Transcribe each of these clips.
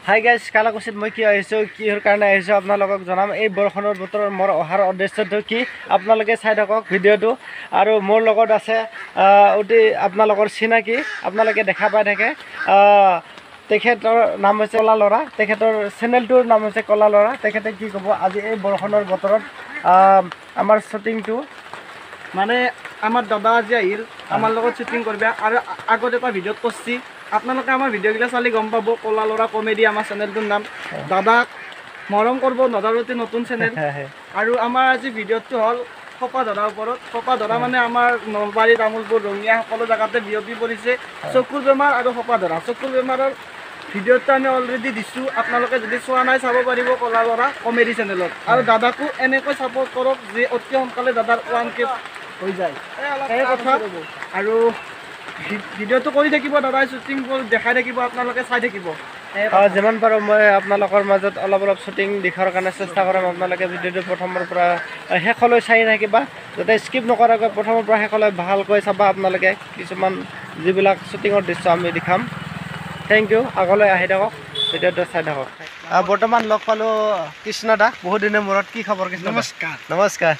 hi guys কালাকুছিত মই কি আহিছোঁ কিহৰ কাৰণে আহিছোঁ আপোনালোকক জনাম এই বৰষুণৰ বতৰত মোৰ অহাৰ উদ্দেশ্যটো কি আপোনালোকে চাই থাকক ভিডিঅ'টো আৰু মোৰ লগত আছে অতি আপোনালোকৰ চিনাকি আপোনালোকে দেখা পাই থাকে তেখেতৰ নাম হৈছে কলা ল'ৰা তেখেতৰ চেনেলটোৰ নাম হৈছে কলা ল'ৰা তেখেতে কি ক'ব আজি এই বৰষুণৰ বতৰত আমাৰ শ্বুটিংটো মানে আমাৰ দাদা আজি আহিল আমাৰ লগত শ্বুটিং কৰিবা আৰু আগত এটা ভিডিঅ'ত কৰিছি আপোনালোকে আমাৰ ভিডিঅ'গিলা চালি গম পাব কলা ল'ৰা কমেডি আমাৰ চেনেলটোৰ নাম দাদাক মৰম কৰিব নদাৰতে নতুন চেনেল আৰু আমাৰ আজি ভিডিঅ'টো হ'ল খপা ধৰাৰ ওপৰত খপা ধৰা মানে আমাৰ নলবাৰী তামোলপুৰ ৰঙিয়া সকলো জেগাতে বিয়পি পৰিছে চকুৰ বেমাৰ আৰু খপা ধৰা চকুৰ বেমাৰৰ ভিডিঅ'টো আমি অলৰেডি দিছোঁ আপোনালোকে যদি চোৱা নাই চাব পাৰিব কলা ল'ৰা কমেডি চেনেলত আৰু দাদাকো এনেকৈ ছাপোৰ্ট কৰক যে অতি সোনকালে দাদাৰ 1K হৈ যায় সেই কথা আৰু ভিডিঅ'টো কৰি থাকিব দাদাই শ্বুটিংবোৰ দেখাই থাকিব আপোনালোকে চাই থাকিব যিমান পাৰোঁ মই আপোনালোকৰ মাজত অলপ শ্বুটিং দেখাৰ কাৰণে চেষ্টা কৰিম আপোনালোকে ভিডিঅ'টো প্ৰথমৰ পৰা শেষলৈ চাই থাকিবা যাতে স্কিপ নকৰাকৈ প্ৰথমৰ পৰা শেষলৈ ভালকৈ চাবা আপোনালোকে কিছুমান যিবিলাক শ্বুটিঙৰ দৃশ্য আমি দেখাম থেংক ইউ আগলৈ আহি থাকক ভিডিঅ'টো চাই থাকক বৰ্তমান লগ পালোঁ কৃষ্ণ দা বহুত দিনৰ মূৰত কি খবৰ কৃষ্ণ নমস্কাৰ নমস্কাৰ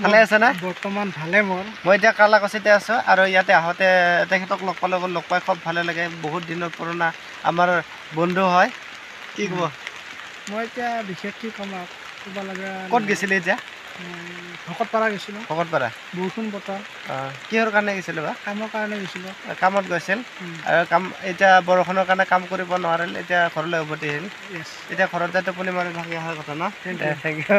ভালে আছে না বৰ্তমান ভালে মোৰ মই এতিয়া কালাকুছিতে আছোঁ আৰু ইয়াতে আহোঁতে তেখেতক লগ পাই খুব ভালে লাগে বহুত দিনৰ পুৰণা আমাৰ বন্ধু হয় কি ক'ব মই এতিয়া বিশেষ কি ক'ম ক'ব লাগে ক'ত গৈছিলে এতিয়া ভকতপাৰা গৈছিলোঁ ভকতপাৰা বৰষুণ বতৰ কিহৰ কাৰণে গৈছিলে বা কামৰ কাৰণে গৈছিলোঁ কামত গৈছিল আৰু কাম এতিয়া বৰষুণৰ কাৰণে কাম কৰিব নোৱাৰিল এতিয়া ঘৰলৈ উভতি আহিল এতিয়া ঘৰত যাই টোপনি মাৰি থাকি অহাৰ কথা ন থেংক ইউ